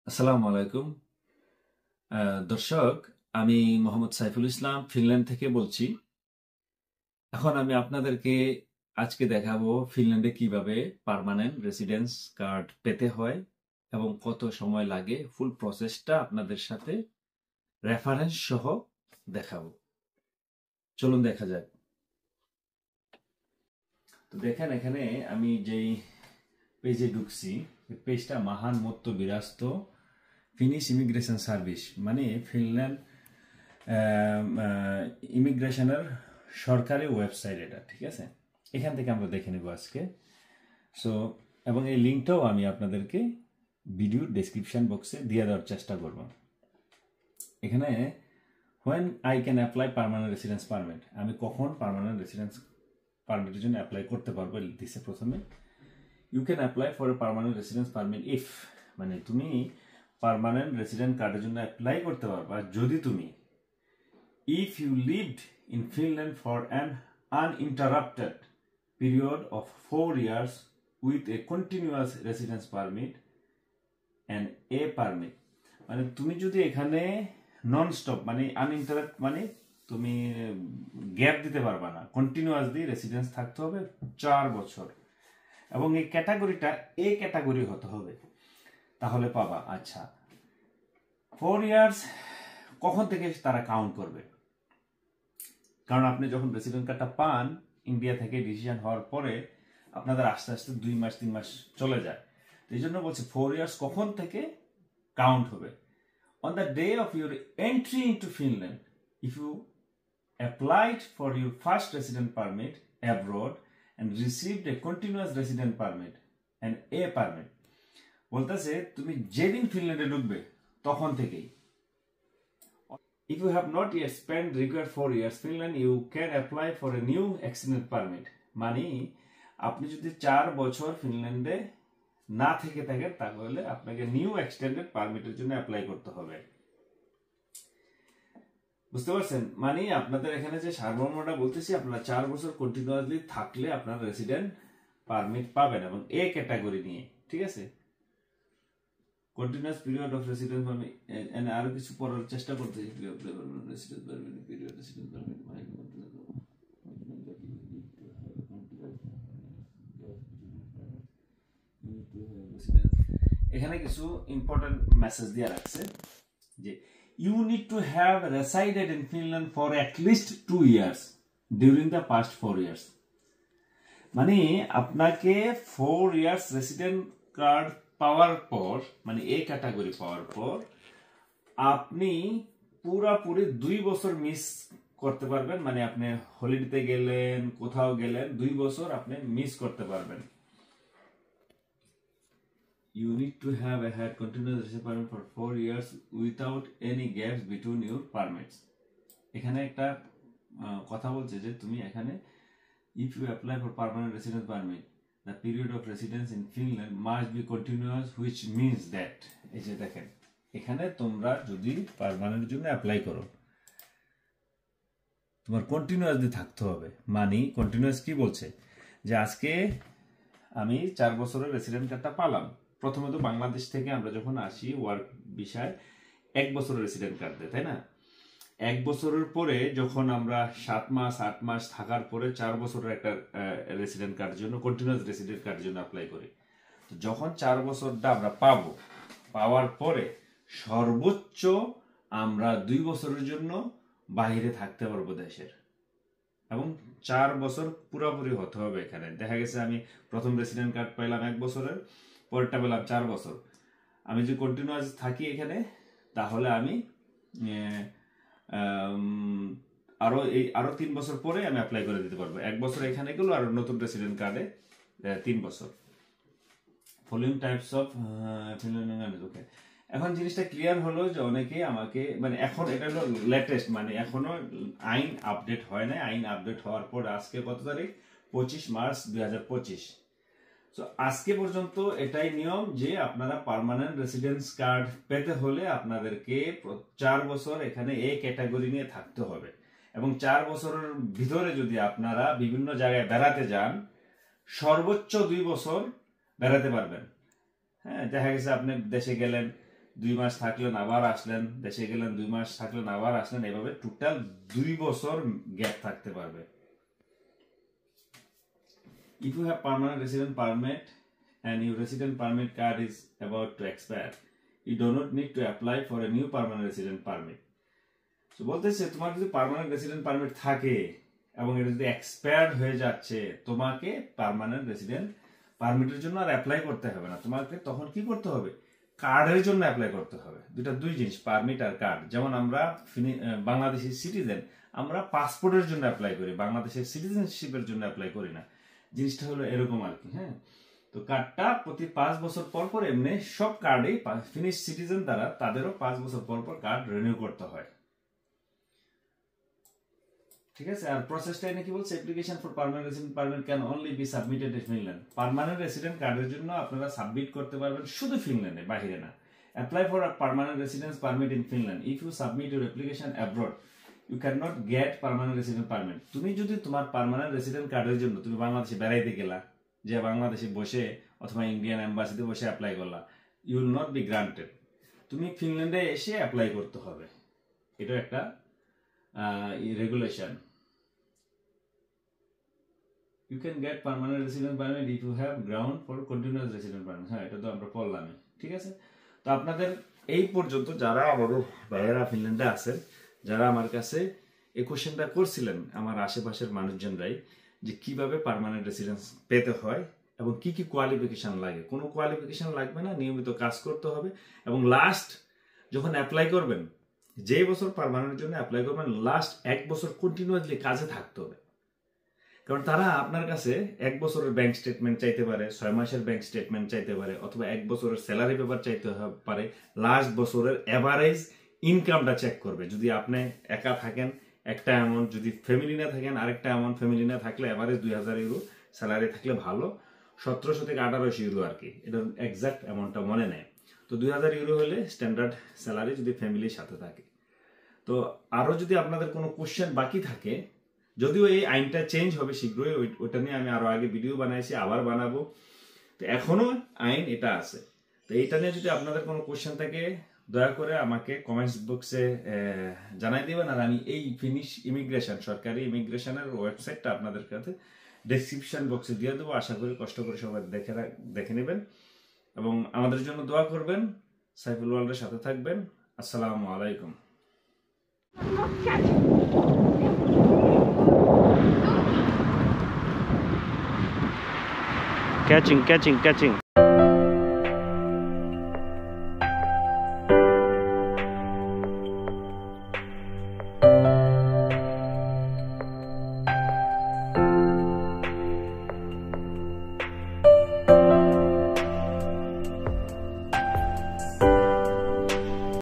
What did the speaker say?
আসসালামু আলাইকুম দর্শক, আমি মোহাম্মদ সাইফুল ইসলাম ফিনল্যান্ড থেকে বলছি। এখন আমি আপনাদেরকে আজকে দেখাবো ফিনল্যান্ডে কিভাবে পার্মানেন্ট রেসিডেন্স কার্ড পেতে হয় এবং কত সময় লাগে। ফুল প্রসেসটা আপনাদের সাথে রেফারেন্স সহ দেখাবো। চলুন দেখা যাক। তো দেখেন, এখানে আমি যেই পেজে ঢুকছি, পেজটা মাহান মত্ত বিরাস্ত ফিনিশ ইমিগ্রেশন সার্ভিস, মানে ফিনল্যান্ড ইমিগ্রেশনের সরকারি ওয়েবসাইট এটা, ঠিক আছে? এখান থেকে আমরা দেখে নেব আজকে। সো এবং এই লিঙ্কটাও আমি আপনাদেরকে ভিডিওর ডেসক্রিপশন বক্সে দিয়ে দেওয়ার চেষ্টা করব। এখানে when I can apply permanent residence permit, আমি কখন পার্মানেন্ট রেসিডেন্স পারমিটের জন্য অ্যাপ্লাই করতে পারবো দিছে প্রথমে। You can apply for a permanent residence permit if, মানে তুমি পার্মানেন্ট রেসিডেন্ট কার্ডের জন্য অ্যাপ্লাই করতে পারবা যদি তুমি if you lived in Finland for an uninterrupted period of 4 years with a continuous residence permit and a permit, মানে তুমি যদি এখানে নন স্টপ, মানে আনইন্টারাপ্ট, মানে তুমি গ্যাপ দিতে পারবা না, কন্টিনিউয়াসলি রেসিডেন্স থাকতে হবে 4 বছর, এবং এই ক্যাটাগরিটা এ ক্যাটাগরি হতে হবে, তাহলে পাবা। আচ্ছা, 4 ইয়ার্স কখন থেকে তারা কাউন্ট করবে? কারণ আপনি যখন রেসিডেন্ট কার্ডটা পান ইন্ডিয়া থেকে ডিসিশন হওয়ার পরে আপনাদের আস্তে আস্তে 2 মাস 3 মাস চলে যায়। এই জন্য বলছে 4 ইয়ার্স কখন থেকে কাউন্ট হবে। On the day of your entry into Finland, if you applied for your first resident permit abroad and received a continuous resident permit and a permit, বলতেছে তুমি যেদিন ফিনল্যান্ডে ঢুকবে তখন থেকেই। If you have not yet spent required 4 years Finland, you can apply for a new extended permit. মানে আপনি যদি 4 বছর ফিনল্যান্ডে না থেকে থাকেন তাহলে আপনাকে নিউ এক্সটেন্ডেড পারমিটের জন্য অ্যাপ্লাই করতে হবে। বুঝতে পারছেন? মানে আপনাদের এখানে যে সারমর্মটা বলতেছি, আপনারা 4 বছর কন্টিনিউয়াসলি থাকলে আপনারা রেসিডেন্ট পারমিট পাবেন, এবং এ ক্যাটাগরি নিয়ে, ঠিক আছে? Continuous period of residence permit, and আরো কিছু পড়ার চেষ্টা করতেছি। Residence permit period, residence permit মানে এখানে কিছু ইম্পর্টেন্ট মেসেজ দিয়ে রাখছে যে you need to have resided in Finland for at least 2 years during the past 4 years. মানে আপনাকে 4 ইয়ার্স রেসিডেন্ট কার্ড পাওয়ার পর, মানে এ ক্যাটাগরি পাওয়ার পর আপনি পুরাপুরি 2 বছর মিস করতে পারবেন। মানে আপনি হলিডেতে গেলেন, কোথাও গেলেন, 2 বছর আপনি মিস করতে পারবেন। You need to have had continuous residence permit for 4 years without any gaps between your permits. এখানে একটা কথা বলছে যে তুমি এখানে if you apply for permanent residence permit, the period of residence in Finland must be continuous, which means that, এই যে দেখেন, এখানে তোমরা যদি পার্মানেন্টের জন্য অ্যাপ্লাই করো তোমার কন্টিনিউয়াসলি থাকতে হবে। মানে কন্টিনিউয়াস কি বলছে যে আজকে আমি 4 বছরের রেসিডেন্ট কার্ডটা পালাম। প্রথমত বাংলাদেশ থেকে আমরা যখন আসি ওয়ার্ক ভিসায় 1 বছরের রেসিডেন্ট কার্ড দেয়, তাই না? 1 বছরের পরে যখন আমরা 7 মাস 8 মাস থাকার পরে 4 বছরের একটা রেসিডেন্ট কার্ডের জন্য, কন্টিনিউয়াস রেসিডেন্ট কার্ডের জন্য অ্যাপ্লাই করি। তো যখন 4 বছরটা আমরা পাবো, পাওয়ার পরে সর্বোচ্চ আমরা 2 বছরের জন্য বাইরে থাকতে পারবো দেশের, এবং 4 বছর পুরোপুরি হতে হবে। এখানে দেখা গেছে আমি প্রথম রেসিডেন্ট কার্ড পাইলাম 1 বছরের, পরেরটা পেলাম 4 বছর। আমি যদি কন্টিনিউয়াস থাকি এখানে তাহলে আমি আরো 3 বছর পরে আমি অ্যাপ্লাই করে দিতে পারবো। 1 বছর এখানে গেল, আর নতুন রেসিডেন্ট কার্ডে 3 বছর। ফলোইং টাইপস অফ ওকে। এখন জিনিসটা ক্লিয়ার হলো যে অনেকেই আমাকে, মানে এখন এটা হলো লেটেস্ট, মানে এখনো আইন আপডেট হয় না। আইন আপডেট হওয়ার পর আজকে কত তারিখ? 25 মার্চ 2025। তো আজকে পর্যন্ত এটাই নিয়ম যে আপনারা পার্মানেন্ট রেসিডেন্স কার্ড পেতে হলে আপনাদেরকে 4 বছর এখানে এ ক্যাটাগরি নিয়ে থাকতে হবে, এবং 4 বছরের ভিতরে যদি আপনারা বিভিন্ন জায়গায় বেড়াতে যান সর্বোচ্চ 2 বছর বেড়াতে পারবেন। হ্যাঁ, দেখা গেছে আপনি দেশে গেলেন, 2 মাস থাকলেন আবার আসলেন, দেশে গেলেন 2 মাস থাকলেন আবার আসলেন, এভাবে টোটাল 2 বছর গ্যাপ থাকতে পারবে। If you have permanent resident permit and your resident permit card is about to expire, you do not need to apply for a new permanent resident permit. So বলতেছে তোমার যদি পার্মানেন্ট রেসিডেন্ট পারমিট থাকে এবং এটা যদি expired হয়ে যাচ্ছে, তোমাকে পার্মানেন্ট রেসিডেন্ট পারমিটের জন্য আর অ্যাপ্লাই করতে হবে না। তোমাকে তখন কি করতে হবে? কার্ডের জন্য অ্যাপ্লাই করতে হবে। দুই জিনিস, পারমিট আর কার্ড। যেমন আমরা বাংলাদেশি সিটিজেন, আমরা পাসপোর্টের জন্য অ্যাপ্লাই করি, বাংলাদেশের সিটিজেনশিপের জন্য অ্যাপ্লাই করি না। জিনিসটা হলো এরকম আর কি। হ্যাঁ, তো কার্ডটা প্রতি 5 বছর পর পর, এমনি সব কার্ডেই ফিনিশ সিটিজেন দ্বারা তাদেরও 5 বছর পর পর কার্ড রিনিউ করতে হয়। ঠিক আছে। আর প্রসেসটা এনে কি বলছে, application for permanent resident permit can only be submitted in Finland. Permanent resident কার্ডের জন্য আপনারা সাবমিট করতে পারবেন শুধু ফিনল্যান্ডে, বাইরে না। Apply for a permanent residence permit in Finland. If you submit your application abroad, you can not get permanent resident permit. তুমি যদি তোমার পার্মানেন্ট রেসিডেন্ট কার্ডের জন্য তুমি বাংলাদেশে বেড়াইতে গেলা, যে বাংলাদেশে বসে অথবা ইন্ডিয়ান এম্বাসিতে বসে অ্যাপ্লাই করলা, you will not be granted. তুমি ফিনল্যান্ডে এসে অ্যাপ্লাই করতে হবে। এটা একটা regulation. You can get permanent resident permit if you have ground for continuous resident permit. হ্যাঁ, এটা তো আমরা পড়লাম। ঠিক আছে। তো আপনাদের এই পর্যন্ত যারা আমাদের ভাইয়েরা ফিনল্যান্ডে আছেন, যারা আমার কাছে এই কোশ্চেনটা করছিলেন, আমার আশেপাশের মানুষজনরাই, যে কিভাবে পার্মানেন্ট রেসিডেন্স পেতে হয় এবং কি কি কোয়ালিফিকেশন লাগে। কোনো কোয়ালিফিকেশন লাগবে না, নিয়মিত কাজ করতে হবে। এবং লাস্ট যখন অ্যাপ্লাই করবেন, যে বছর পার্মানেন্টের জন্য অ্যাপ্লাই করবেন, লাস্ট 1 বছর কন্টিনিউয়াসলি কাজে থাকতে হবে। কারণ তারা আপনার কাছে 1 বছরের ব্যাংক স্টেটমেন্ট চাইতে পারে, 6 মাসের ব্যাংক স্টেটমেন্ট চাইতে পারে, অথবা 1 বছরের স্যালারি পেপার চাইতে পারে। লাস্ট বছরের এভারেজ ইনকামটা চেক করবে। যদি আপনি একা থাকেন একটা অ্যামাউন্ট, যদি ফ্যামিলি না থাকেন আরেকটা অ্যামাউন্ট, ফ্যামিলি না থাকলে এভারেজ 2000 ইউরো স্যালারি থাকলে ভালো, 1700 থেকে 1800 ইউরো আর কি, এটার এক্সাক্ট অ্যামাউন্টটা মনে নেই। তো 2000 ইউরো হলে স্ট্যান্ডার্ড স্যালারি, যদি ফ্যামিলির সাথে থাকে। তো আরও যদি আপনাদের কোনো কোশ্চেন বাকি থাকে, যদিও এই আইনটা চেঞ্জ হবে শীঘ্রই, ওইটা নিয়ে আমি আরো আগে ভিডিও বানাইছি, আবার বানাবো। তো এখনো আইন এটা আছে। তো এইটা নিয়ে যদি আপনাদের কোনো কোশ্চেন থাকে, দয়া করে আমাকে কমেন্টস বক্সে জানাই দিবেন। আর আমি এই ফিনিশ ইমিগ্রেশন, সরকারি ইমিগ্রেশনের ওয়েবসাইটটা আপনাদের কাছে ডেসক্রিপশন বক্সে দিয়ে দেবো। আশা করি কষ্ট করে সবাই দেখে নেবেন এবং আমাদের জন্য দোয়া করবেন। সাইফুল ওয়ার্ল্ডের সাথে থাকবেন। আসসালামু আলাইকুম। Catching.